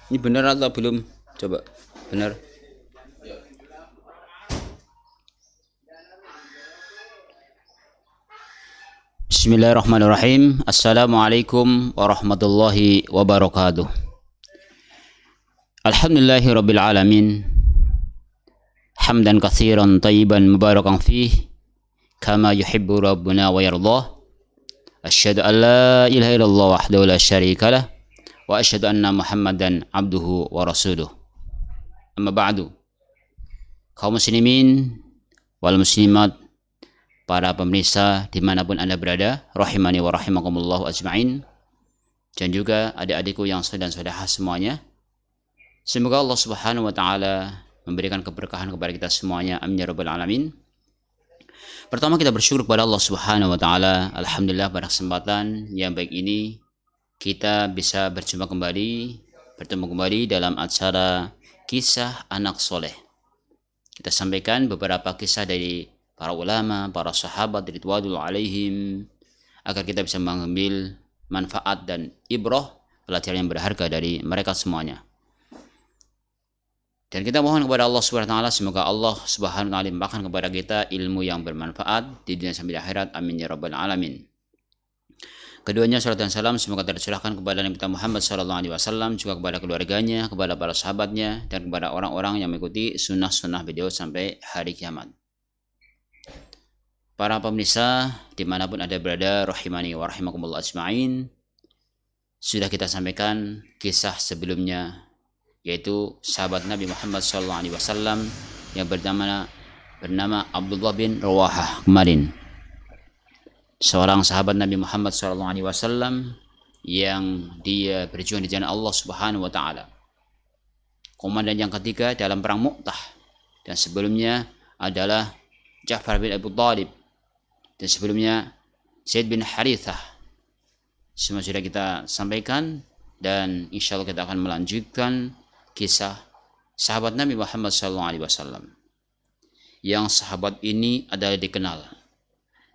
Ini benar atau belum? Coba. Benar. Bismillahirrahmanirrahim. Assalamualaikum warahmatullahi wabarakatuh. Alhamdulillahi rabbil alamin. Hamdan katsiran tayyiban mubarakan fih kama yuhibbu rabbuna wa yardah. Asyhadu an la ilaha illallah wahdahu la syarikalah wa asyhadu anna Muhammadan abduhu wa rasuluh. Amma ba'du. Kaum muslimin wal muslimat, para pemirsa dimanapun Anda berada, rahimani wa rahimakumullah ajma'in, dan juga adik-adikku yang saudara dan saudara semuanya. Semoga Allah Subhanahu wa taala memberikan keberkahan kepada kita semuanya. Amin ya rabbal alamin. Pertama, kita bersyukur kepada Allah Subhanahu wa taala. Alhamdulillah, pada kesempatan yang baik ini kita bisa bertemu kembali dalam acara Kisah Anak Soleh. Kita sampaikan beberapa kisah dari para ulama, para sahabat ridwanul alaihim, agar kita bisa mengambil manfaat dan ibrah, pelajaran yang berharga dari mereka semuanya. Dan kita mohon kepada Allah Subhanahu wa taala, semoga Allah Subhanahu wa taala limpahkan kepada kita ilmu yang bermanfaat di dunia sampai di akhirat. Amin ya rabbal alamin. Keduanya salat dan salam semoga tercurahkan kepada Nabi kita Muhammad sallallahu alaihi wasallam, juga kepada keluarganya, kepada para sahabatnya, dan kepada orang-orang yang mengikuti sunnah-sunnah beliau sampai hari kiamat. Para pemirsa dimanapun Anda berada, rahimani wa rahimakumullah ajma'in, sudah kita sampaikan kisah sebelumnya, yaitu sahabat Nabi Muhammad SAW yang bernama Abdullah bin Rawahah kemarin. Seorang sahabat Nabi Muhammad SAW yang dia berjuang di jalan Allah Subhanahu wa taala. Komandan yang ketiga dalam perang Mu'tah, dan sebelumnya adalah Ja'far bin Abi Thalib, dan sebelumnya Zaid bin Harithah. Semua sudah kita sampaikan, dan insya Allah kita akan melanjutkan kisah sahabat Nabi Muhammad SAW. Yang sahabat ini adalah dikenal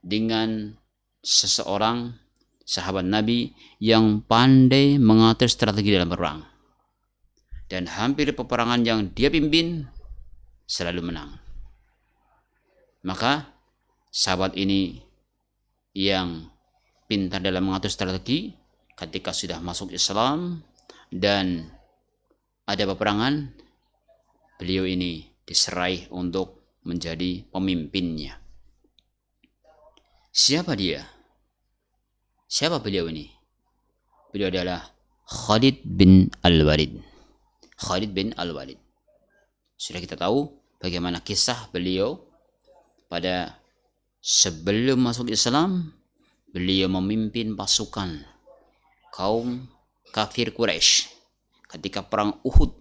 dengan seseorang sahabat Nabi yang pandai mengatur strategi dalam perang, dan hampir peperangan yang dia pimpin selalu menang. Maka sahabat ini yang pintar dalam mengatur strategi, ketika sudah masuk Islam dan ada peperangan, beliau ini diserai untuk menjadi pemimpinnya. Siapa dia? Siapa beliau ini? Beliau adalah Khalid bin Al-Walid. Khalid bin Al-Walid. Sudah kita tahu bagaimana kisah beliau pada sebelum masuk Islam. Beliau memimpin pasukan kaum kafir Quraisy ketika perang Uhud,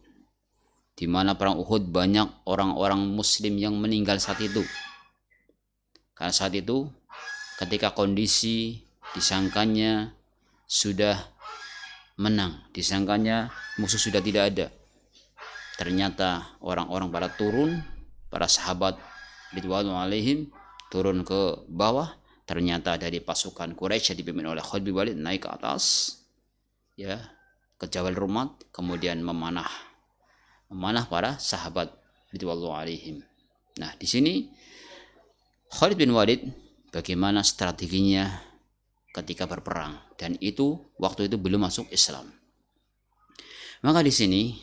di mana perang Uhud banyak orang-orang muslim yang meninggal saat itu. Karena saat itu ketika kondisi disangkanya sudah menang, disangkanya musuh sudah tidak ada, ternyata orang-orang pada turun, para sahabat ridwanul alaihim turun ke bawah. Ternyata dari pasukan Quraisy yang dipimpin oleh Khalid bin Walid naik ke atas, ya, ke Jabal Rumat, kemudian memanah para sahabat ridwanul alaihim. Nah, di sini Khalid bin Walid bagaimana strateginya ketika berperang, dan itu waktu itu belum masuk Islam. Maka di sini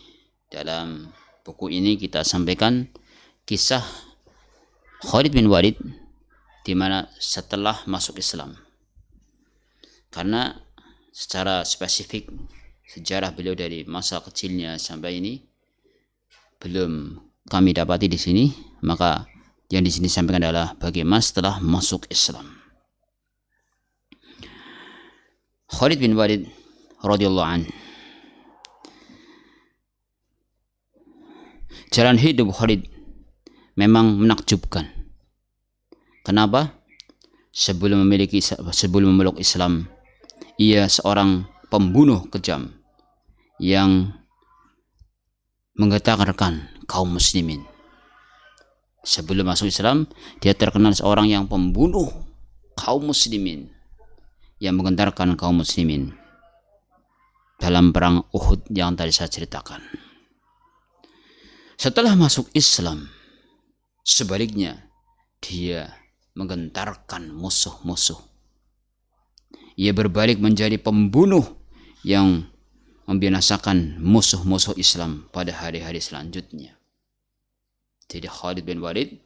dalam buku ini kita sampaikan kisah Khalid bin Walid di mana setelah masuk Islam. Karena secara spesifik sejarah beliau dari masa kecilnya sampai ini belum kami dapati di sini, maka yang di sini sampaikan adalah bagaimana setelah masuk Islam. Khalid bin Walid radhiyallahu anhu, jalan hidup Khalid memang menakjubkan. Kenapa? Sebelum memeluk Islam, ia seorang pembunuh kejam yang menggetarkan kaum muslimin. Sebelum masuk Islam, dia terkenal seorang yang pembunuh kaum muslimin, yang menggentarkan kaum muslimin. dalam perang Uhud yang tadi saya ceritakan. Setelah masuk Islam, sebaliknya dia menggentarkan musuh-musuh. Ia berbalik menjadi pembunuh yang membinasakan musuh-musuh Islam pada hari-hari selanjutnya. Jadi Khalid bin Walid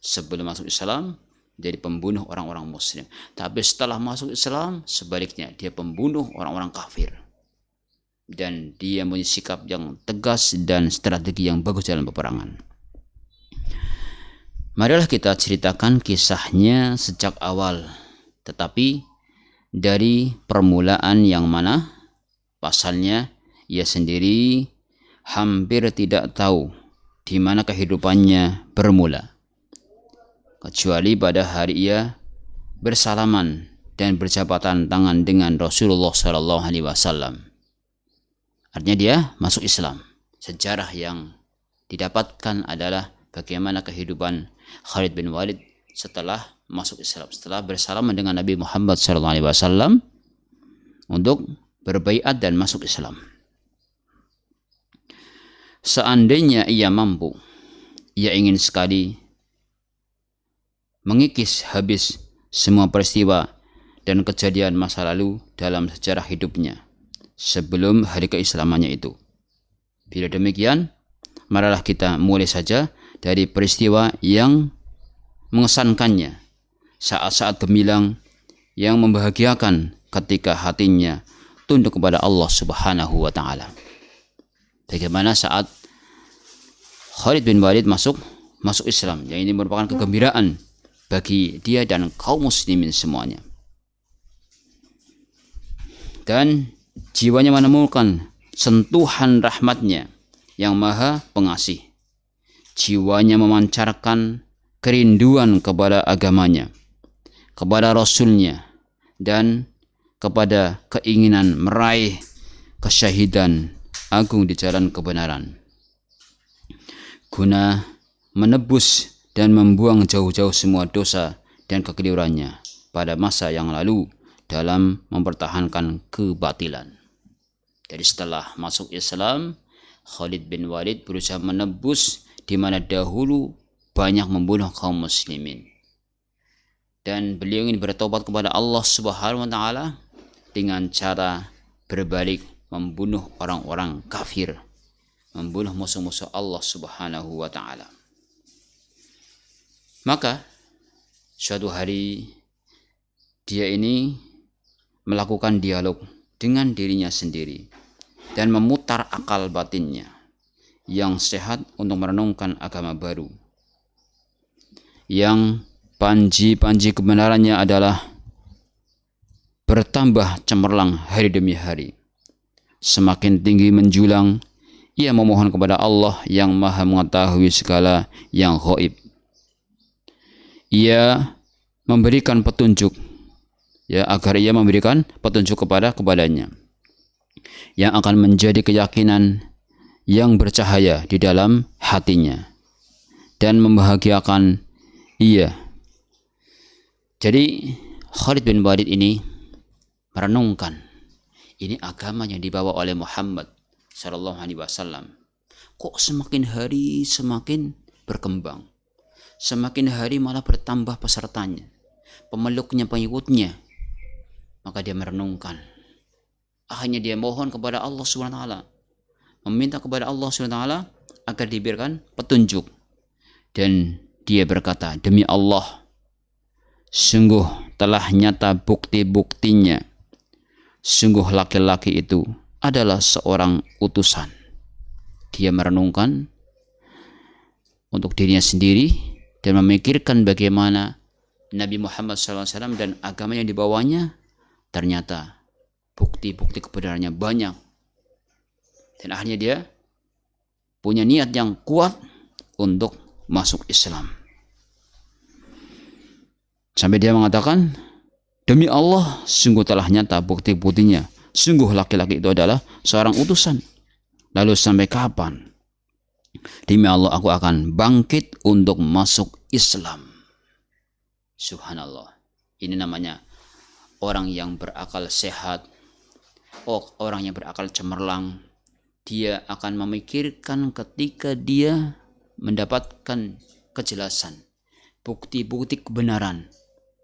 sebelum masuk Islam jadi pembunuh orang-orang muslim. Tapi setelah masuk Islam, sebaliknya dia pembunuh orang-orang kafir. Dan dia punya sikap yang tegas dan strategi yang bagus dalam peperangan. Marilah kita ceritakan kisahnya sejak awal, tetapi dari permulaan yang mana pasalnya ia sendiri hampir tidak tahu di mana kehidupannya bermula, kecuali pada hari ia bersalaman dan berjabatan tangan dengan Rasulullah SAW. Artinya dia masuk Islam. Sejarah yang didapatkan adalah bagaimana kehidupan Khalid bin Walid setelah masuk Islam, setelah bersalaman dengan Nabi Muhammad SAW untuk berbaiat dan masuk Islam. Seandainya ia mampu, ia ingin sekali mengikis habis semua peristiwa dan kejadian masa lalu dalam sejarah hidupnya sebelum hari keislamannya itu. Bila demikian, marilah kita mulai saja dari peristiwa yang mengesankannya, saat-saat gemilang yang membahagiakan ketika hatinya tunduk kepada Allah Subhanahu wa taala. Bagaimana saat Khalid bin Walid masuk Islam, yang ini merupakan kegembiraan bagi dia dan kaum muslimin semuanya. Dan jiwanya menemukan sentuhan rahmatnya yang maha pengasih. Jiwanya memancarkan kerinduan kepada agamanya, kepada Rasulnya, dan kepada keinginan meraih kesyahidan agung di jalan kebenaran, guna menebus dan membuang jauh-jauh semua dosa dan kekeliruannya pada masa yang lalu dalam mempertahankan kebatilan. Jadi setelah masuk Islam, Khalid bin Walid berusaha menebus di mana dahulu banyak membunuh kaum muslimin. Dan beliau ingin bertobat kepada Allah Subhanahu wa taala dengan cara berbalik membunuh orang-orang kafir, membunuh musuh-musuh Allah Subhanahu wa taala. Maka suatu hari dia ini melakukan dialog dengan dirinya sendiri dan memutar akal batinnya yang sehat untuk merenungkan agama baru, yang panji-panji kebenarannya adalah bertambah cemerlang hari demi hari. Semakin tinggi menjulang, ia memohon kepada Allah yang maha mengetahui segala yang gaib. Ia memberikan petunjuk, agar ia memberikan petunjuk kepadanya yang akan menjadi keyakinan yang bercahaya di dalam hatinya dan membahagiakan ia. Jadi Khalid bin Walid ini merenungkan, ini agama yang dibawa oleh Muhammad sallallahu alaihi wasallam kok semakin hari semakin berkembang, semakin hari malah bertambah pesertanya, pemeluknya, pengikutnya. Maka dia merenungkan, akhirnya dia mohon kepada Allah Subhanahu wa taala, meminta kepada Allah Subhanahu wa taala agar diberikan petunjuk. Dan dia berkata, demi Allah, sungguh telah nyata bukti-buktinya, sungguh laki-laki itu adalah seorang utusan. Dia merenungkan untuk dirinya sendiri dan memikirkan bagaimana Nabi Muhammad SAW dan agama yang dibawanya, ternyata bukti-bukti kebenarannya banyak. Dan akhirnya dia punya niat yang kuat untuk masuk Islam. Sampai dia mengatakan, demi Allah, sungguh telah nyata bukti-buktinya, sungguh laki-laki itu adalah seorang utusan. Lalu sampai kapan? Demi Allah, aku akan bangkit untuk masuk Islam. Subhanallah. Ini namanya orang yang berakal sehat, orang yang berakal cemerlang, dia akan memikirkan ketika dia mendapatkan kejelasan, bukti-bukti kebenaran,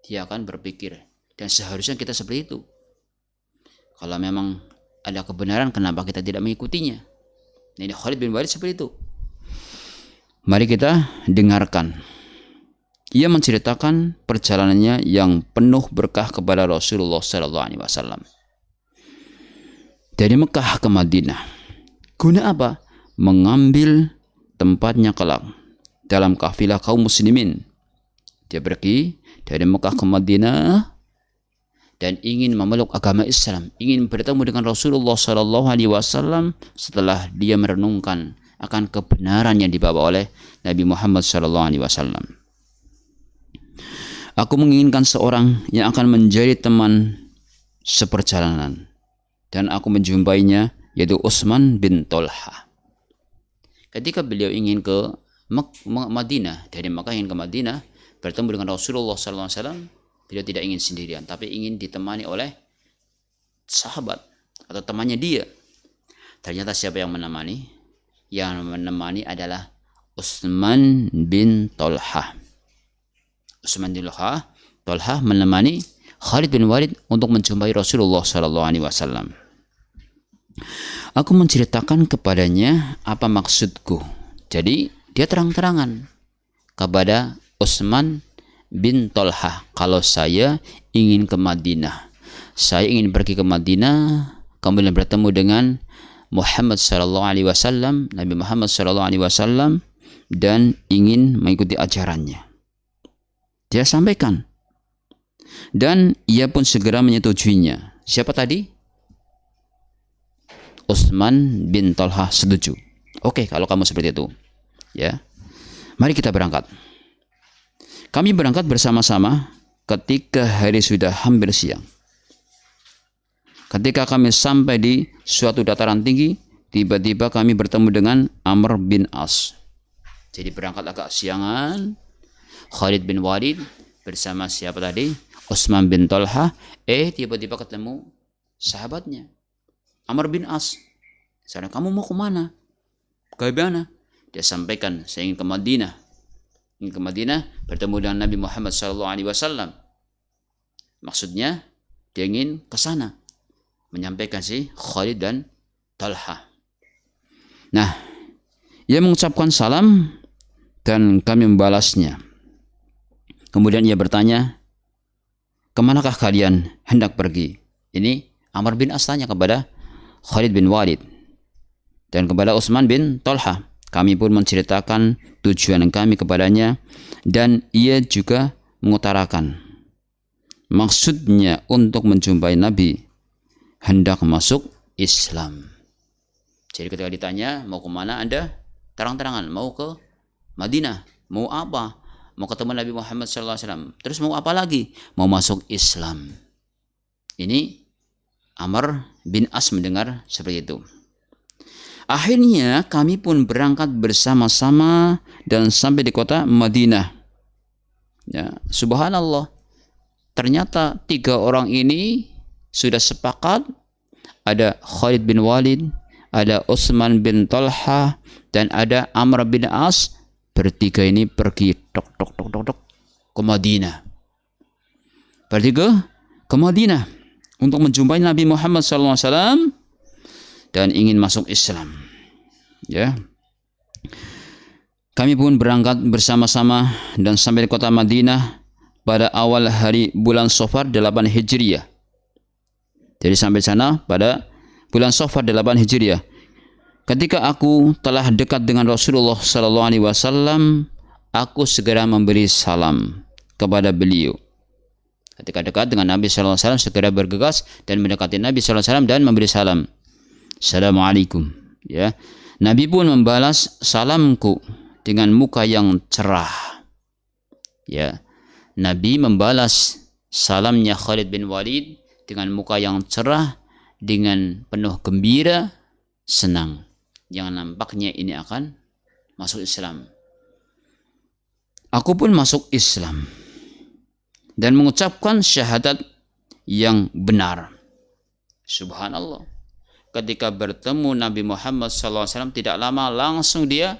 dia akan berpikir. Dan seharusnya kita seperti itu. Kalau memang ada kebenaran, kenapa kita tidak mengikutinya? Ini Khalid bin Walid seperti itu. Mari kita dengarkan. Ia menceritakan perjalanannya yang penuh berkah kepada Rasulullah SAW dari Mekah ke Madinah. Guna apa? Mengambil tempatnya kelak dalam kafilah kaum muslimin. Dia pergi dari Mekah ke Madinah dan ingin memeluk agama Islam, ingin bertemu dengan Rasulullah SAW setelah dia merenungkan akan kebenaran yang dibawa oleh Nabi Muhammad SAW. Aku menginginkan seorang yang akan menjadi teman seperjalanan, dan aku menjumpainya, yaitu Utsman bin Tolha. Ketika beliau ingin ke Madinah, dari Makkah ingin ke Madinah, bertemu dengan Rasulullah SAW, beliau tidak ingin sendirian, tapi ingin ditemani oleh sahabat atau temannya dia. Ternyata siapa yang menemani? Yang menemani adalah Utsman bin Tolha. Utsman bin Tolha menemani Khalid bin Walid untuk menjumpai Rasulullah SAW. Aku menceritakan kepadanya apa maksudku. Jadi dia terang-terangan kepada Utsman bin Tolha, kalau saya ingin ke Madinah, saya ingin pergi ke Madinah, kemudian bertemu dengan Muhammad SAW, Nabi Muhammad SAW, dan ingin mengikuti ajarannya. Dia sampaikan, dan ia pun segera menyetujuinya. Siapa tadi? Utsman bin Tolha setuju. Oke, kalau kamu seperti itu, ya, mari kita berangkat. Kami berangkat bersama-sama ketika hari sudah hampir siang. Ketika kami sampai di suatu dataran tinggi, tiba-tiba kami bertemu dengan Amr bin As. Jadi berangkat agak siangan, Khalid bin Walid bersama siapa tadi? Utsman bin Tolha. Tiba-tiba ketemu sahabatnya, Amr bin As. Saya, kamu mau kemana? Ke mana? Dia sampaikan, saya ingin ke Madinah. Ingin ke Madinah bertemu dengan Nabi Muhammad SAW. Maksudnya dia ingin ke sana, menyampaikan si Khalid dan Talha. Nah, ia mengucapkan salam dan kami membalasnya. Kemudian ia bertanya, kemanakah kalian hendak pergi? Ini Amr bin As tanya kepada Khalid bin Walid dan kepada Utsman bin Talha. Kami pun menceritakan tujuan kami kepadanya, dan ia juga mengutarakan maksudnya untuk menjumpai Nabi, hendak masuk Islam. Jadi ketika ditanya mau kemana, Anda terang-terangan mau ke Madinah. Mau apa? Mau ketemu Nabi Muhammad SAW. Terus mau apa lagi? Mau masuk Islam. Ini Amr bin As mendengar seperti itu. Akhirnya kami pun berangkat bersama-sama dan sampai di kota Madinah. Ya, subhanallah. Ternyata 3 orang ini sudah sepakat. Ada Khalid bin Walid, ada Utsman bin Talha, dan ada Amr bin As. Bertiga ini pergi tok ke Madinah. Pergi ke Madinah untuk menjumpai Nabi Muhammad SAW dan ingin masuk Islam. Ya. Kami pun berangkat bersama-sama dan sampai di kota Madinah pada awal hari bulan Safar 8 Hijriah. Jadi sampai sana pada bulan Safar 8 Hijriah. Ketika aku telah dekat dengan Rasulullah SAW, aku segera memberi salam kepada beliau. Ketika dekat dengan Nabi SAW, segera bergegas dan mendekati Nabi SAW dan memberi salam. Assalamualaikum. Ya, Nabi pun membalas salamku dengan muka yang cerah. Ya, Nabi membalas salamnya Khalid bin Walid dengan muka yang cerah, dengan penuh gembira, senang. Yang nampaknya ini akan masuk Islam. Aku pun masuk Islam dan mengucapkan syahadat yang benar. Subhanallah. Ketika bertemu Nabi Muhammad SAW tidak lama langsung dia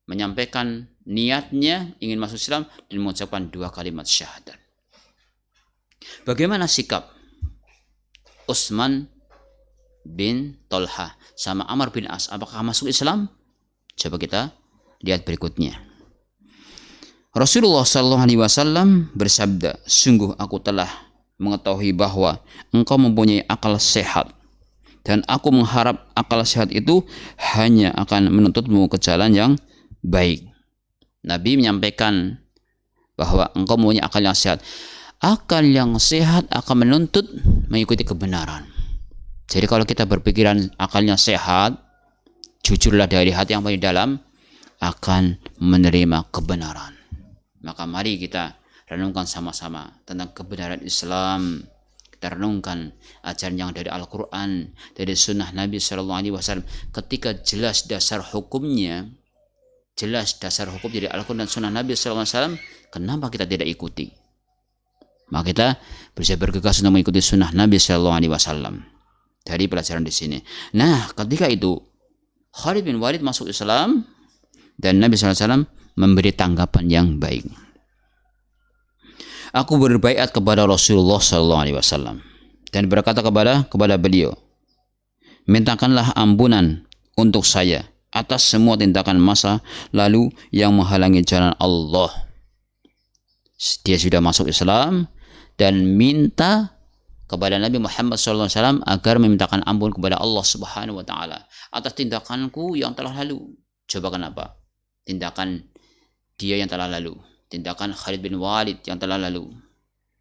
menyampaikan niatnya ingin masuk Islam dan mengucapkan 2 kalimat syahadat. Bagaimana sikap Utsman bin Tolha sama Amr bin As? Apakah masuk Islam? Coba kita lihat berikutnya. Rasulullah SAW bersabda, sungguh aku telah mengetahui bahwa engkau mempunyai akal sehat, dan aku mengharap akal sehat itu hanya akan menuntutmu ke jalan yang baik. Nabi menyampaikan bahwa engkau mempunyai akal yang sehat. Akal yang sehat akan menuntut mengikuti kebenaran. Jadi kalau kita berpikiran akalnya sehat, jujurlah dari hati yang paling dalam, akan menerima kebenaran. Maka mari kita renungkan sama-sama tentang kebenaran Islam. Kita renungkan ajaran yang dari Al-Quran, dari sunnah Nabi SAW. Ketika jelas dasar hukumnya, jelas dasar hukum dari Al-Quran dan sunnah Nabi SAW, kenapa kita tidak ikuti? Maka kita bisa bergegas untuk mengikuti sunnah Nabi SAW. Dari pelajaran di sini. Nah, ketika itu Khalid bin Walid masuk Islam dan Nabi SAW memberi tanggapan yang baik. Aku berbaiat kepada Rasulullah SAW dan berkata kepada beliau, mintakanlah ampunan untuk saya atas semua tindakan masa lalu yang menghalangi jalan Allah. Dia sudah masuk Islam dan minta kepada Nabi Muhammad SAW agar memintakan ampun kepada Allah Subhanahu wa Ta'ala atas tindakanku yang telah lalu. Coba kenapa? Tindakan dia yang telah lalu, tindakan Khalid bin Walid yang telah lalu,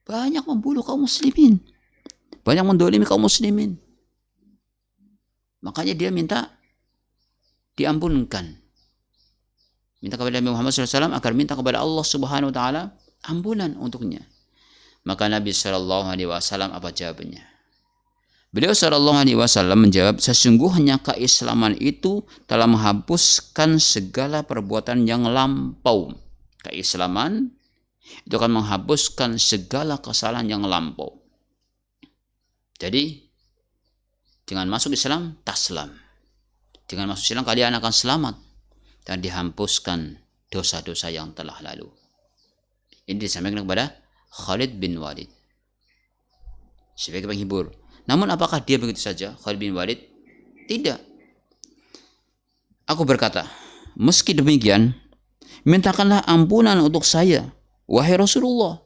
banyak membunuh kaum muslimin, banyak mendolimi kaum muslimin. Makanya dia minta diampunkan, minta kepada Nabi Muhammad SAW agar minta kepada Allah Subhanahu wa Ta'ala ampunan untuknya. Maka Nabi SAW apa jawabannya? Beliau SAW menjawab, sesungguhnya keislaman itu telah menghapuskan segala perbuatan yang lampau. Keislaman itu akan menghapuskan segala kesalahan yang lampau. Jadi dengan masuk Islam taslam, dengan masuk Islam kalian akan selamat dan dihapuskan dosa-dosa yang telah lalu. Ini disampaikan kepada Khalid bin Walid sebagai penghibur. Namun apakah dia begitu saja Khalid bin Walid? Tidak. Aku berkata, meski demikian, mintakanlah ampunan untuk saya, wahai Rasulullah.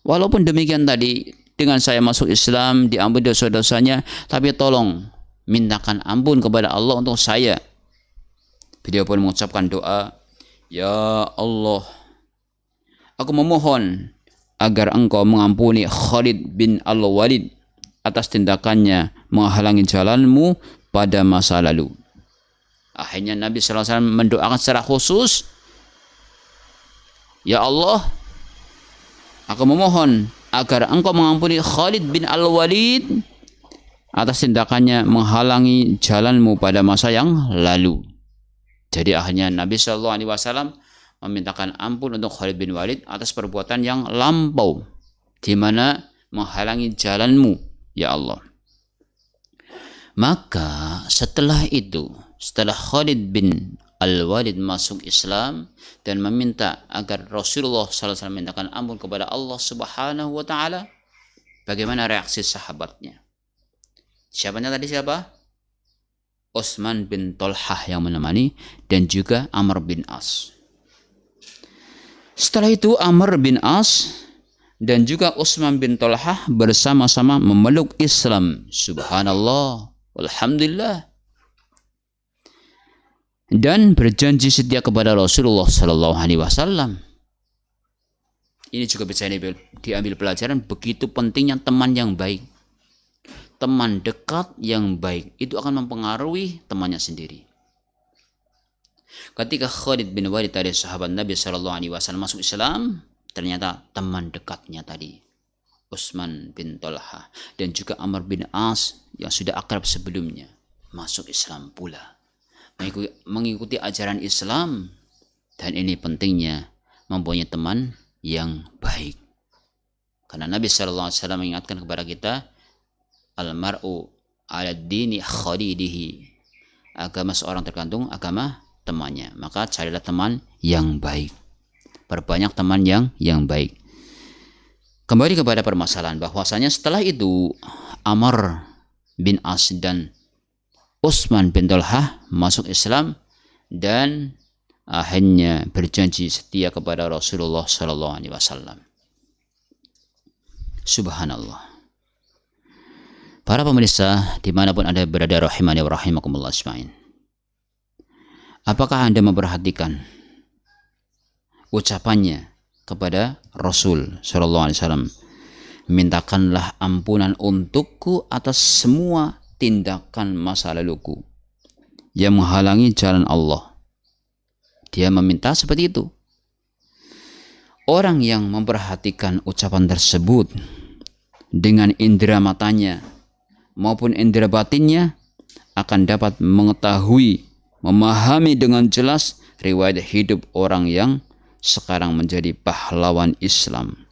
Walaupun demikian tadi, dengan saya masuk Islam, diampuni dosa-dosanya, tapi tolong mintakan ampun kepada Allah untuk saya. Beliau pun mengucapkan doa, ya Allah, aku memohon agar engkau mengampuni Khalid bin Al-Walid atas tindakannya menghalangi jalanmu pada masa lalu. Akhirnya Nabi SAW mendoakan secara khusus, ya Allah, aku memohon agar engkau mengampuni Khalid bin Al-Walid atas tindakannya menghalangi jalanmu pada masa yang lalu. Jadi akhirnya Nabi SAW memintakan ampun untuk Khalid bin Walid atas perbuatan yang lampau, di mana menghalangi jalanmu, ya Allah. Maka setelah itu, setelah Khalid bin Al-Walid masuk Islam dan meminta agar Rasulullah SAW memintakan ampun kepada Allah Subhanahu wa Ta'ala, bagaimana reaksi sahabatnya? Siapanya tadi siapa? Utsman bin Tolhah yang menemani, dan juga Amr bin As. Setelah itu Amr bin As dan juga Utsman bin Tolhah bersama-sama memeluk Islam. Subhanallah, alhamdulillah. Dan berjanji setia kepada Rasulullah SAW. Ini juga bisa diambil pelajaran begitu pentingnya teman yang baik. Teman dekat yang baik itu akan mempengaruhi temannya sendiri. Ketika Khalid bin Walid dari sahabat Nabi SAW masuk Islam, ternyata teman dekatnya tadi Utsman bin Tolhah dan juga Amr bin As yang sudah akrab sebelumnya masuk Islam pula, mengikuti ajaran Islam. Dan ini pentingnya mempunyai teman yang baik, karena Nabi SAW mengingatkan kepada kita, Al-mar'u ala dini khalilihi. Agama seorang tergantung agama temannya. Maka carilah teman yang baik. Perbanyak teman yang baik. Kembali kepada permasalahan bahwasanya setelah itu Amr bin As dan Utsman bin Talhah masuk Islam dan akhirnya berjanji setia kepada Rasulullah sallallahu alaihi wasallam. Subhanallah. Para pemirsa dimanapun Anda berada, rahimani wa rahimakumullah ajmain. Apakah Anda memperhatikan ucapannya kepada Rasul sallallahu alaihi wasallam? Mintakanlah ampunan untukku atas semua tindakan masa laluku yang menghalangi jalan Allah. Dia meminta seperti itu. Orang yang memperhatikan ucapan tersebut dengan indera matanya maupun indera batinnya akan dapat mengetahui, memahami dengan jelas riwayat hidup orang yang sekarang menjadi pahlawan Islam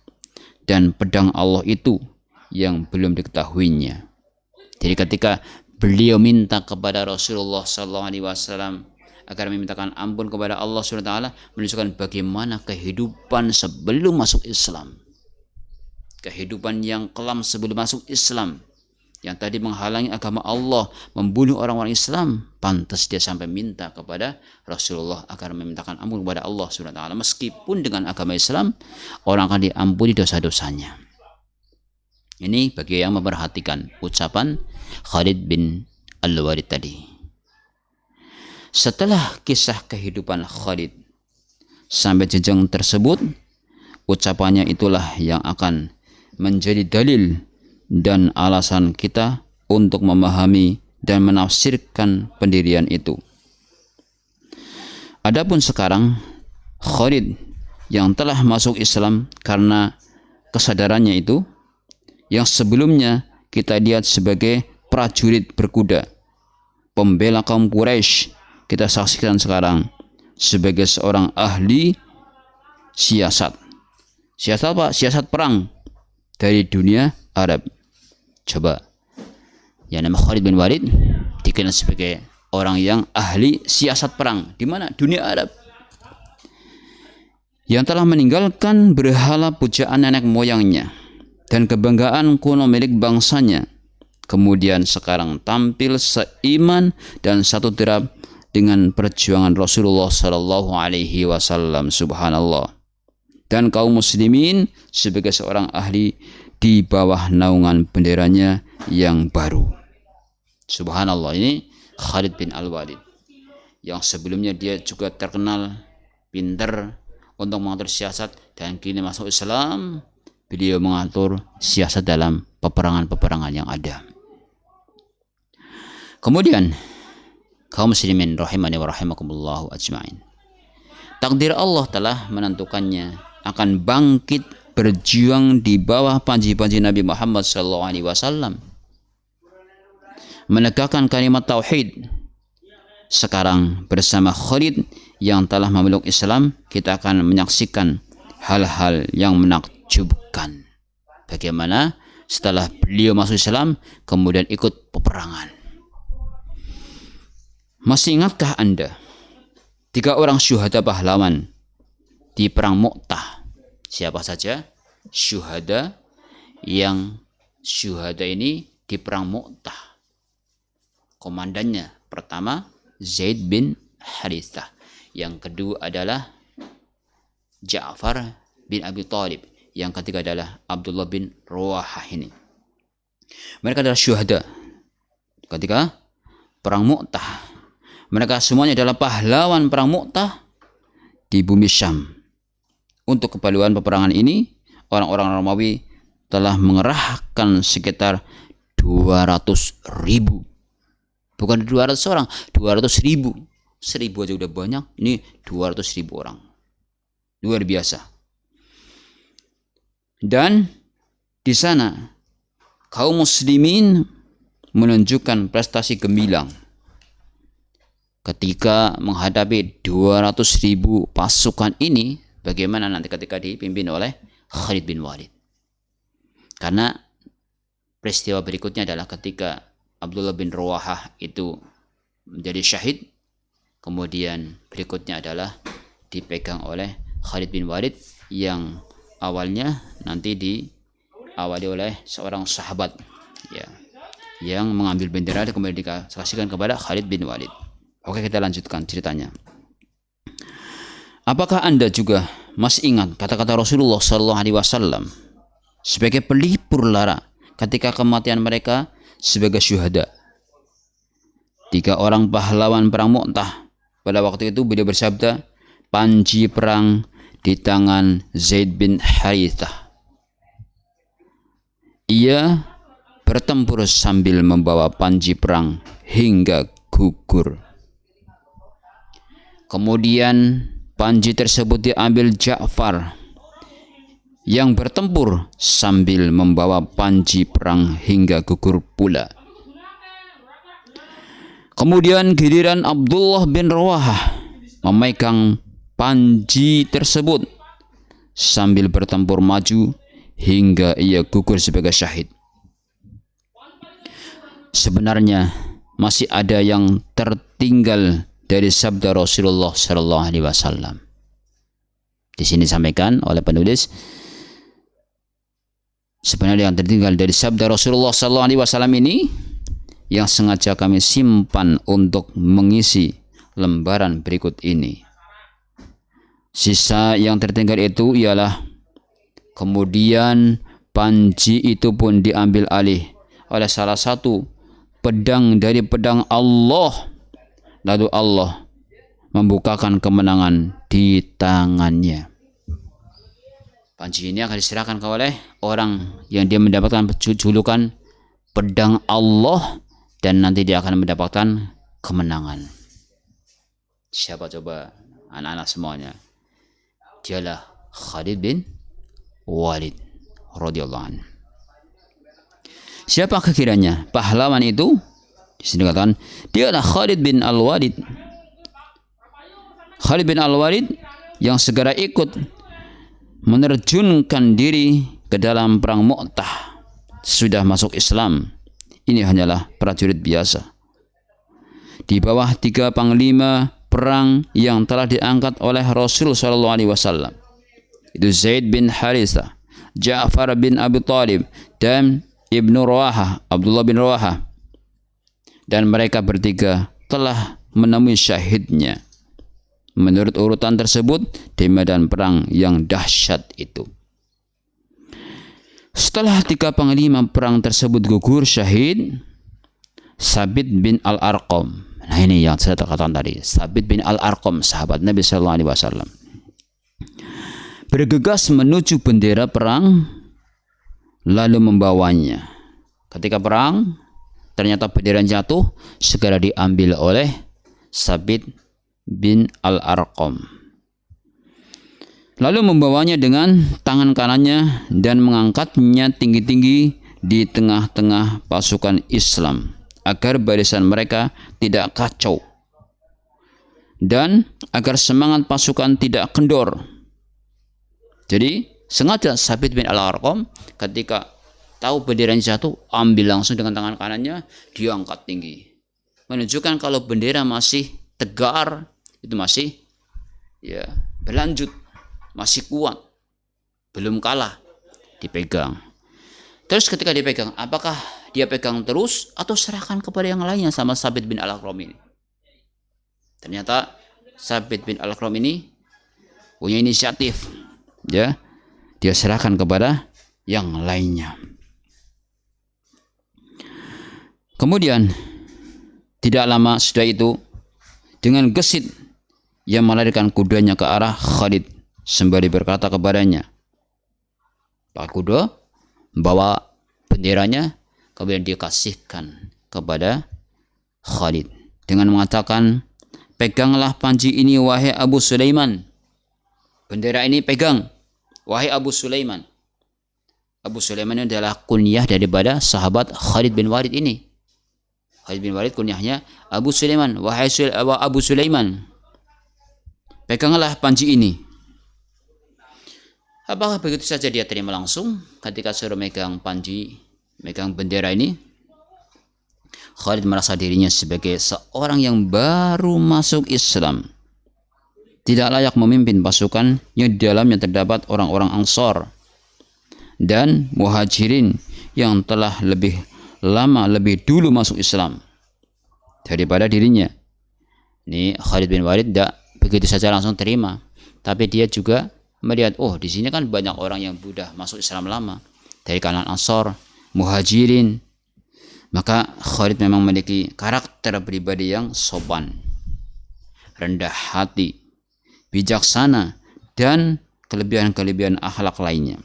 dan pedang Allah itu yang belum diketahuinya. Jadi ketika beliau minta kepada Rasulullah SAW agar memintakan ampun kepada Allah SWT, menunjukkan bagaimana kehidupan sebelum masuk Islam. Kehidupan yang kelam sebelum masuk Islam, yang tadi menghalangi agama Allah, membunuh orang-orang Islam, pantas dia sampai minta kepada Rasulullah agar memintakan ampun kepada Allah SWT. Meskipun dengan agama Islam, orang akan diampuni dosa-dosanya. Ini bagi yang memperhatikan ucapan Khalid bin Al-Walid tadi. Setelah kisah kehidupan Khalid sampai jenjang tersebut, ucapannya itulah yang akan menjadi dalil dan alasan kita untuk memahami dan menafsirkan pendirian itu. Adapun sekarang Khalid yang telah masuk Islam karena kesadarannya itu, yang sebelumnya kita lihat sebagai prajurit berkuda, pembela kaum Quraisy, kita saksikan sekarang sebagai seorang ahli siasat. Siasat apa? Siasat perang dari dunia Arab. Coba, yang nama Khalid bin Walid dikenal sebagai orang yang ahli siasat perang di mana? Dunia Arab. Yang telah meninggalkan berhala pujaan nenek moyangnya dan kebanggaan kuno milik bangsanya, kemudian sekarang tampil seiman dan satu derap dengan perjuangan Rasulullah sallallahu alaihi wasallam. Subhanallah. Dan kaum muslimin sebagai seorang ahli di bawah naungan benderanya yang baru. Subhanallah. Ini Khalid bin Al-Walid yang sebelumnya dia juga terkenal pintar untuk mengatur siasat, dan kini masuk Islam, beliau mengatur siasat dalam peperangan-peperangan yang ada. Kemudian kaum muslimin rahimani wa rahimakumullah ajmain, takdir Allah telah menentukannya akan bangkit berjuang di bawah panji-panji Nabi Muhammad SAW, menegakkan kalimat tauhid. Sekarang bersama Khalid yang telah memeluk Islam, kita akan menyaksikan hal-hal yang menakjubkan. Bagaimana setelah beliau masuk Islam kemudian ikut peperangan. Masih ingatkah Anda 3 orang syuhada pahlawan di perang Mu'tah? Siapa saja syuhada ini di perang Mu'tah? Komandannya pertama Zaid bin Harithah, yang kedua adalah Ja'far bin Abi Thalib, yang ketiga adalah Abdullah bin Rawahah. Ini mereka adalah syuhada ketika perang Mu'tah. Mereka semuanya adalah pahlawan perang Mu'tah di bumi Syam. Untuk keperluan peperangan ini, orang-orang Romawi telah mengerahkan sekitar 200.000. Bukan 200 orang, 200.000. 1.000 aja udah banyak, ini 200.000 orang. Luar biasa. Dan di sana kaum muslimin menunjukkan prestasi gemilang ketika menghadapi 200.000 pasukan ini. Bagaimana nanti ketika dipimpin oleh Khalid bin Walid? Karena peristiwa berikutnya adalah ketika Abdullah bin Rawahah itu menjadi syahid, kemudian berikutnya adalah dipegang oleh Khalid bin Walid yang awalnya nanti diawali oleh seorang sahabat, ya, yang mengambil bendera dan kemudian dikasihkan kepada Khalid bin Walid. Oke, kita lanjutkan ceritanya. Apakah Anda juga masih ingat kata-kata Rasulullah SAW sebagai pelipur lara ketika kematian mereka sebagai syuhada? 3 orang pahlawan perang Mu'tah. Pada waktu itu beliau bersabda, panji perang di tangan Zaid bin Harithah. Ia bertempur sambil membawa panji perang hingga gugur. Kemudian panji tersebut diambil Ja'far yang bertempur sambil membawa panji perang hingga gugur pula. Kemudian giliran Abdullah bin Rawahah memegang panji tersebut sambil bertempur maju hingga ia gugur sebagai syahid. Sebenarnya masih ada yang tertinggal dari sabda Rasulullah SAW. Di sini disampaikan oleh penulis, sebenarnya yang tertinggal dari sabda Rasulullah SAW ini yang sengaja kami simpan untuk mengisi lembaran berikut ini. Sisa yang tertinggal itu ialah kemudian panji itu pun diambil alih oleh salah satu pedang dari pedang Allah, lalu Allah membukakan kemenangan di tangannya. Panji ini akan diserahkan oleh orang yang dia mendapatkan julukan pedang Allah, dan nanti dia akan mendapatkan kemenangan. Siapa coba anak-anak semuanya? Dialah Khalid bin Walid radhiyallahu anhu. Siapa kiranya pahlawan itu? Di sini dikatakan dialah Khalid bin Al-Walid. Khalid bin Al-Walid yang segera ikut menerjunkan diri ke dalam perang Mu'tah. Sudah masuk Islam. Ini hanyalah prajurit biasa. Di bawah 3 panglima perang yang telah diangkat oleh Rasul SAW. Itu Zaid bin Harithah, Ja'far bin Abi Thalib, dan Ibnu Rawahah, Abdullah bin Rawahah. Dan mereka bertiga telah menemui syahidnya menurut urutan tersebut di medan perang yang dahsyat itu. Setelah 3 panglima perang tersebut gugur syahid, Sabit bin Al-Arqam. Nah, ini yang saya katakan tadi, Sabit bin Al-Arqam, sahabat Nabi SAW, bergegas menuju bendera perang lalu membawanya. Ketika perang, ternyata bendera jatuh, segera diambil oleh Sabit bin Al-Arqam. Lalu membawanya dengan tangan kanannya dan mengangkatnya tinggi-tinggi di tengah-tengah pasukan Islam agar barisan mereka tidak kacau dan agar semangat pasukan tidak kendor. Jadi sengaja Sabit bin Al-Arqam ketika tahu benderanya jatuh, ambil langsung dengan tangan kanannya, diangkat tinggi, menunjukkan kalau bendera masih tegar, itu masih ya berlanjut, masih kuat, belum kalah, dipegang. Terus ketika dipegang, apakah dia pegang terus atau serahkan kepada yang lainnya sama Sabit bin Al-Arqam ini? Ternyata Sabit bin Al-Arqam ini punya inisiatif, ya, dia serahkan kepada yang lainnya. Kemudian tidak lama sudah itu, dengan gesit ia melarikan kudanya ke arah Khalid sembari berkata kepadanya, Pak kuda bawa benderanya, kemudian dikasihkan kepada Khalid dengan mengatakan, peganglah panji ini wahai Abu Sulaiman. Bendera ini pegang wahai Abu Sulaiman. Abu Sulaiman ini adalah kunyah daripada sahabat Khalid bin Walid ini. Khalid bin Walid kunyahnya Abu Sulaiman, wahai Abu Sulaiman, peganglah panji ini. Apakah begitu saja dia terima langsung ketika suruh megang panji? megang bendera ini, Khalid merasa dirinya sebagai seorang yang baru masuk Islam, tidak layak memimpin pasukan yang di dalamnya terdapat orang-orang Ansor dan Muhajirin yang telah lebih dulu masuk Islam daripada dirinya. Ini Khalid bin Walid tidak begitu saja langsung terima, tapi dia juga melihat, oh di sini kan banyak orang yang sudah masuk Islam lama dari kalangan Ansor, Muhajirin. Maka Khalid memang memiliki karakter pribadi yang sopan, rendah hati, bijaksana, dan kelebihan-kelebihan akhlak lainnya.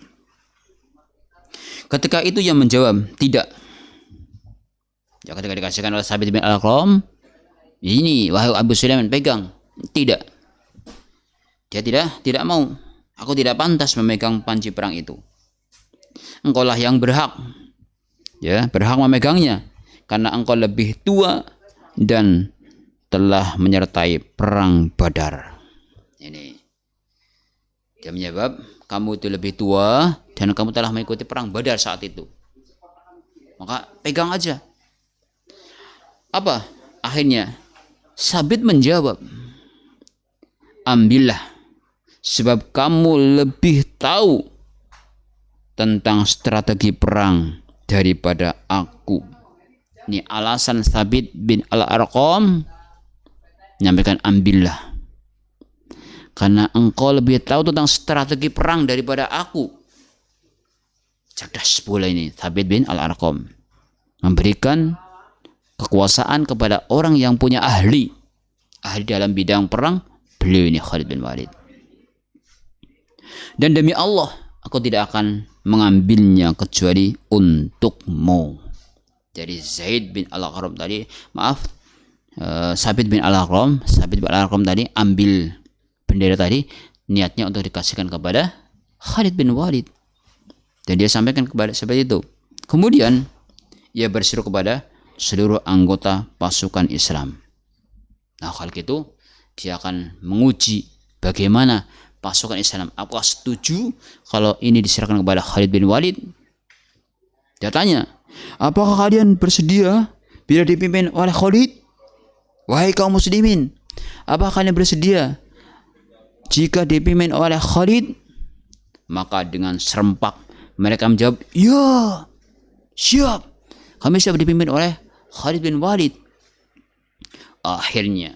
Ketika itu ia menjawab, tidak. Ya, ketika dikasihkan oleh Sabit bin Al-Qam, ini wahai Abu Sulaiman, pegang. Tidak. Dia tidak mau. Aku tidak pantas memegang panji perang itu. Engkaulah yang berhak. Ya, berhak memegangnya karena engkau lebih tua dan telah menyertai perang Badar. Ini dia menjawab, kamu itu lebih tua dan kamu telah mengikuti perang Badar saat itu. Maka pegang aja. Apa? Akhirnya Sabit menjawab, ambillah, sebab kamu lebih tahu tentang strategi perang daripada aku. Ini alasan Sabit bin Al-Arqam menyampaikan, ambillah, karena engkau lebih tahu tentang strategi perang daripada aku. Cerdas pula ini Sabit bin Al-Arqam, memberikan kekuasaan kepada orang yang punya ahli dalam bidang perang. Beliau ini Khalid bin Walid. Dan demi Allah, aku tidak akan mengambilnya kecuali untukmu. Jadi Zaid bin Al-Arqam tadi, Sabit bin Al-Arqam tadi ambil bendera tadi, niatnya untuk dikasihkan kepada Khalid bin Walid. Dan dia sampaikan kepada seperti itu. Kemudian ia berseru kepada seluruh anggota pasukan Islam. Nah, kalau gitu dia akan menguji bagaimana pasukan Islam. Apakah setuju kalau ini diserahkan kepada Khalid bin Walid? Dia tanya, apakah kalian bersedia bila dipimpin oleh Khalid? Wahai kaum muslimin, apakah kalian bersedia jika dipimpin oleh Khalid? Maka dengan serempak mereka menjawab, ya, siap, kami siap dipimpin oleh Khalid bin Walid. Akhirnya,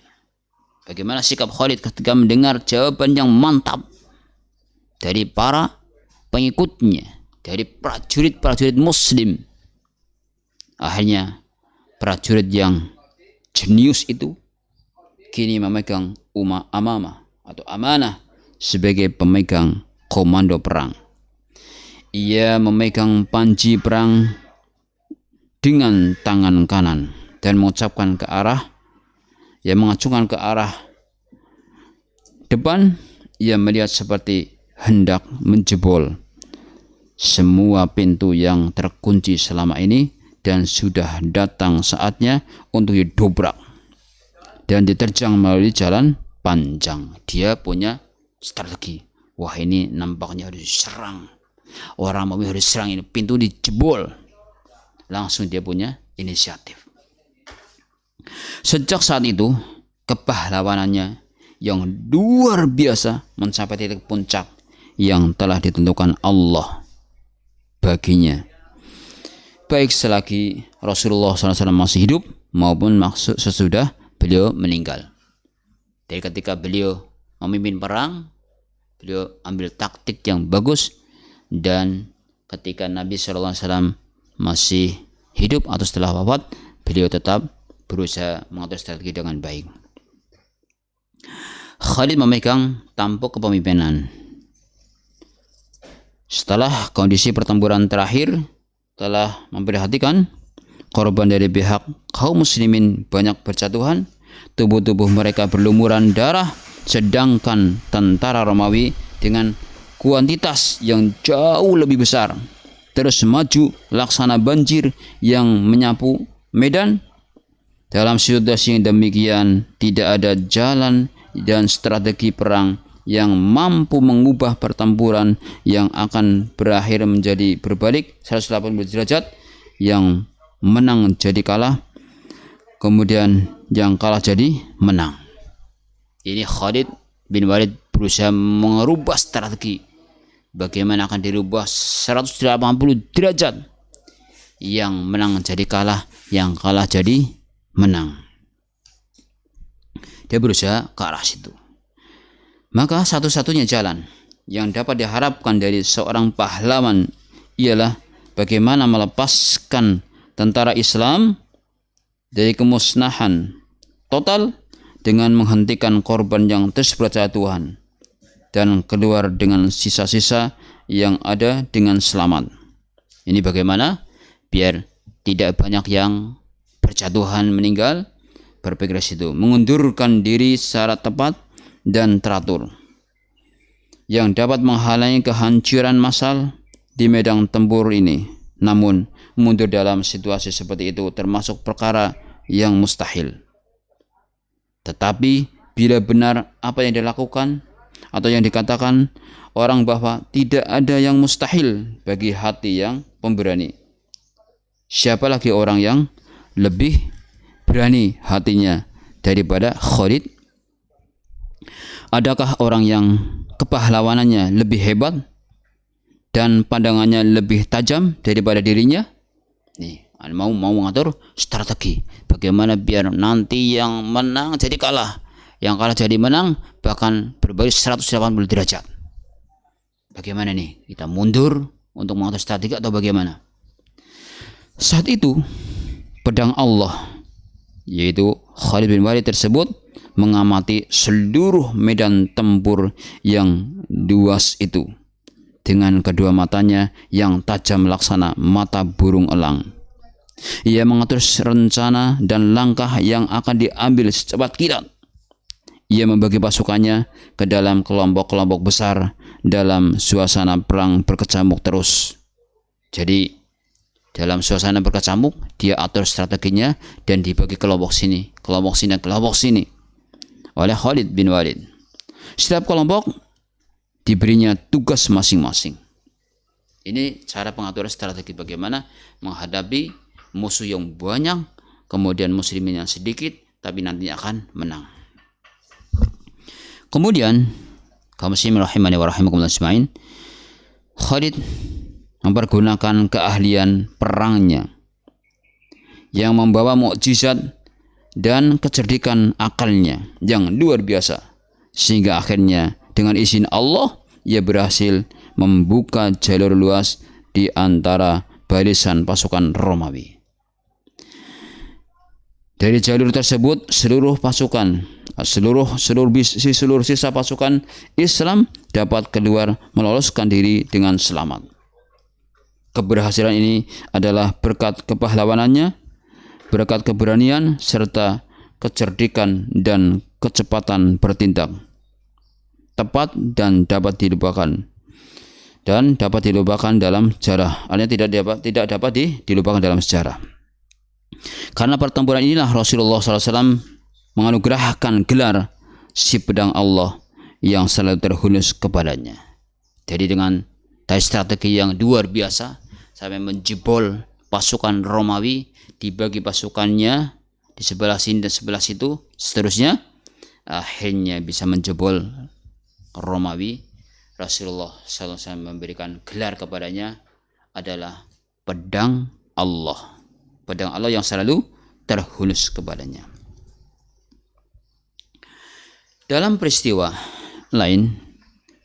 bagaimana sikap Khalid ketika mendengar jawaban yang mantap dari para pengikutnya, dari prajurit-prajurit Muslim? Akhirnya, prajurit yang jenius itu kini memegang amanah sebagai pemegang komando perang. Ia memegang panji perang dengan tangan kanan dan mengacungkan ke arah depan. Ia melihat seperti hendak menjebol semua pintu yang terkunci selama ini dan sudah datang saatnya untuk didobrak dan diterjang melalui jalan panjang. Dia punya strategi. Wah, ini nampaknya harus diserang. Orang mau harus serang, ini pintu dijebol. Langsung dia punya inisiatif. Sejak saat itu, kepahlawanannya yang luar biasa mencapai titik puncak yang telah ditentukan Allah baginya, baik selagi Rasulullah SAW masih hidup maupun sesudah beliau meninggal. Dari ketika beliau memimpin perang, beliau ambil taktik yang bagus, dan ketika Nabi SAW masih hidup atau setelah wafat, beliau tetap berusaha mengatur strategi dengan baik. Khalid memegang tampuk kepemimpinan. Setelah kondisi pertempuran terakhir telah memperhatikan korban dari pihak kaum muslimin banyak berjatuhan, tubuh-tubuh mereka berlumuran darah, sedangkan tentara Romawi dengan kuantitas yang jauh lebih besar terus maju laksana banjir yang menyapu medan. Dalam situasi yang demikian, tidak ada jalan dan strategi perang yang mampu mengubah pertempuran yang akan berakhir menjadi berbalik 180 derajat yang menang jadi kalah, kemudian yang kalah jadi menang. Ini Khalid bin Walid berusaha merubah strategi bagaimana akan dirubah 180 derajat, yang menang jadi kalah, yang kalah jadi menang. Dia berusaha ke arah situ. Maka satu-satunya jalan yang dapat diharapkan dari seorang pahlawan ialah bagaimana melepaskan tentara Islam dari kemusnahan total dengan menghentikan korban yang terus berjatuhan dan keluar dengan sisa-sisa yang ada dengan selamat. Ini bagaimana? Biar tidak banyak yang berjatuhan meninggal, berpikir situ, mengundurkan diri secara tepat dan teratur yang dapat menghalangi kehancuran massal di medan tempur ini. Namun mundur dalam situasi seperti itu termasuk perkara yang mustahil. Tetapi bila benar apa yang dilakukan atau yang dikatakan orang bahwa tidak ada yang mustahil bagi hati yang pemberani, siapa lagi orang yang lebih berani hatinya daripada Khalid? Adakah orang yang kepahlawanannya lebih hebat dan pandangannya lebih tajam daripada dirinya? Nih, mau mengatur strategi bagaimana biar nanti yang menang jadi kalah, yang kalah jadi menang, bahkan berbalik 180 derajat. Bagaimana nih? Kita mundur untuk mengatur strategi atau bagaimana? Saat itu pedang Allah, yaitu Khalid bin Walid tersebut, mengamati seluruh medan tempur yang luas itu dengan kedua matanya yang tajam laksana mata burung elang. Ia mengatur rencana dan langkah yang akan diambil secepat kilat. Ia membagi pasukannya ke dalam kelompok-kelompok besar dalam suasana perang berkecamuk terus. Jadi dalam suasana berkecamuk, dia atur strateginya dan dibagi kelompok sini, kelompok sini, kelompok sini oleh Khalid bin Walid. Setiap kelompok diberinya tugas masing-masing. Ini cara pengaturan strategi bagaimana menghadapi musuh yang banyak, kemudian muslimin yang sedikit, tapi nantinya akan menang. Kemudian, kaum muslimin rahimani wa rahimakumullah ajmain, Khalid mempergunakan keahlian perangnya yang membawa mukjizat dan kecerdikan akalnya yang luar biasa, sehingga akhirnya dengan izin Allah ia berhasil membuka jalur luas di antara barisan pasukan Romawi. Dari jalur tersebut seluruh sisa pasukan Islam dapat keluar meloloskan diri dengan selamat. Keberhasilan ini adalah berkat kepahlawanannya, berkat keberanian serta kecerdikan dan kecepatan bertindak tepat dan dapat dilupakan dalam sejarah. Artinya tidak dapat dilupakan dalam sejarah. Karena pertempuran inilah Rasulullah SAW menganugerahkan gelar si pedang Allah yang selalu terhunus kepadanya. Jadi dengan strategi yang luar biasa sampai menjebol pasukan Romawi, dibagi pasukannya di sebelah sini dan sebelah situ, seterusnya akhirnya bisa menjebol Romawi. Rasulullah SAW memberikan gelar kepadanya adalah pedang Allah yang selalu terhunus kepadanya. Dalam peristiwa lain,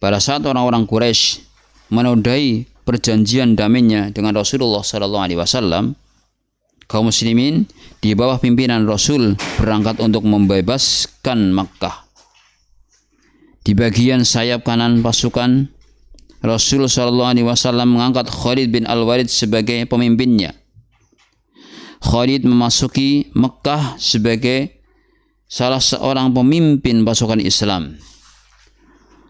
pada saat orang-orang Quraisy menodai perjanjian damainya dengan Rasulullah SAW, kaum muslimin di bawah pimpinan Rasul berangkat untuk membebaskan Makkah. Di bagian sayap kanan pasukan, Rasul SAW mengangkat Khalid bin Al-Walid sebagai pemimpinnya. Khalid memasuki Makkah sebagai salah seorang pemimpin pasukan Islam.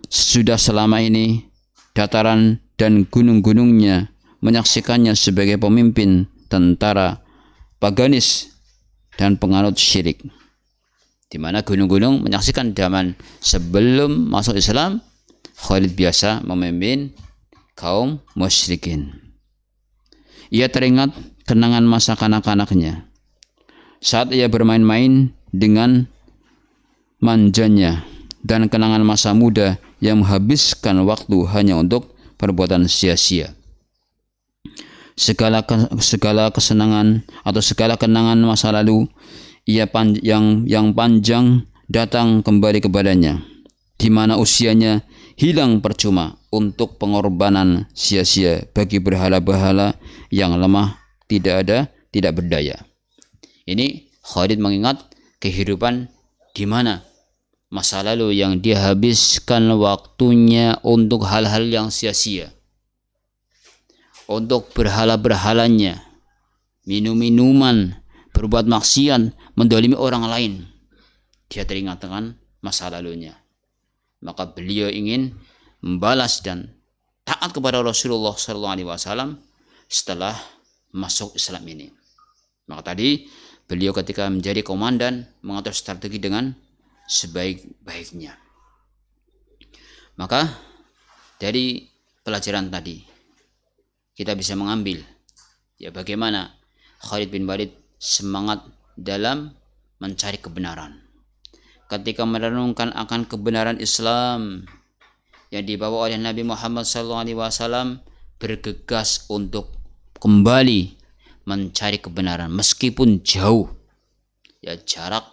Sudah selama ini dataran dan gunung-gunungnya menyaksikannya sebagai pemimpin tentara paganis dan penganut syirik, di mana gunung-gunung menyaksikan zaman sebelum masuk Islam Khalid biasa memimpin kaum musyrikin. Ia teringat kenangan masa kanak-kanaknya saat ia bermain-main dengan manjanya, dan kenangan masa muda yang menghabiskan waktu hanya untuk perbuatan sia-sia. Segala kesenangan atau segala kenangan masa lalu yang panjang datang kembali kepadanya, di mana usianya hilang percuma untuk pengorbanan sia-sia bagi berhala-berhala yang lemah, tidak berdaya. Ini Khalid mengingat kehidupan di mana masa lalu yang dia habiskan waktunya untuk hal-hal yang sia-sia, untuk berhala-berhalanya, minum-minuman, berbuat maksiat, mendolimi orang lain. Dia teringat dengan masa lalunya. Maka beliau ingin membalas dan taat kepada Rasulullah SAW setelah masuk Islam ini. Maka tadi beliau ketika menjadi komandan mengatur strategi dengan sebaik-baiknya. Maka dari pelajaran tadi kita bisa mengambil bagaimana Khalid bin Walid semangat dalam mencari kebenaran. Ketika merenungkan akan kebenaran Islam yang dibawa oleh Nabi Muhammad SAW, bergegas untuk kembali mencari kebenaran meskipun jauh. Jarak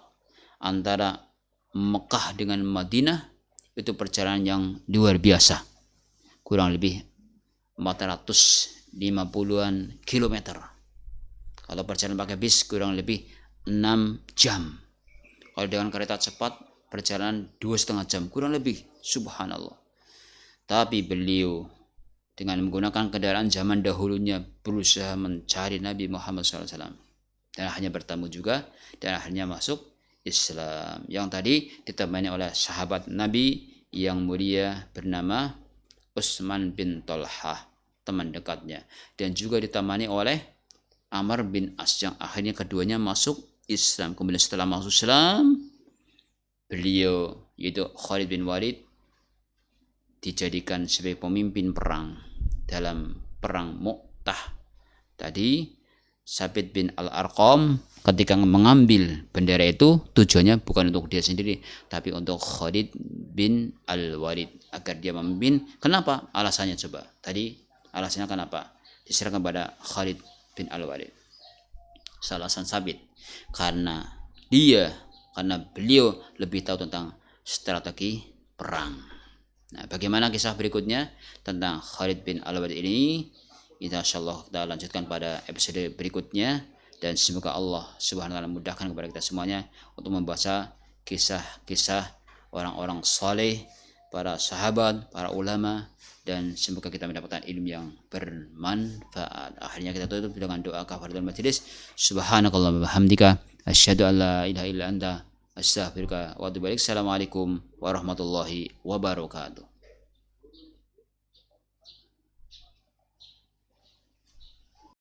antara Mekah dengan Madinah itu perjalanan yang luar biasa, kurang lebih 450-an kilometer. Kalau perjalanan pakai bis kurang lebih 6 jam. Kalau dengan kereta cepat perjalanan 2,5 jam kurang lebih. Subhanallah. Tapi beliau dengan menggunakan kendaraan zaman dahulunya berusaha mencari Nabi Muhammad SAW, dan akhirnya bertemu juga dan akhirnya masuk Islam, yang tadi ditemani oleh sahabat Nabi yang mulia bernama Utsman bin Talhah, teman dekatnya, dan juga ditemani oleh Amr bin As yang akhirnya keduanya masuk Islam. Kemudian setelah masuk Islam, beliau yaitu Khalid bin Walid dijadikan sebagai pemimpin perang dalam perang Mu'tah. Tadi Sabit bin Al-Arqam ketika mengambil bendera itu tujuannya bukan untuk dia sendiri, tapi untuk Khalid bin Al-Walid agar dia memimpin. Kenapa? Alasannya coba. Tadi alasannya kenapa? Diserahkan kepada Khalid bin Al-Walid. Alasan Sabit karena beliau lebih tahu tentang strategi perang. Nah, bagaimana kisah berikutnya tentang Khalid bin Al-Walid ini? Insyaallah kita lanjutkan pada episode berikutnya, dan semoga Allah Subhanahu wa taala mudahkan kepada kita semuanya untuk membaca kisah-kisah orang-orang saleh, para sahabat, para ulama, dan semoga kita mendapatkan ilmu yang bermanfaat. Akhirnya kita tutup dengan doa kafaratul majelis. Subhanakallahumma wa bihamdika asyhadu an la ilaha illa anta astaghfiruka wa atubu ilaik. Assalamualaikum warahmatullahi wabarakatuh.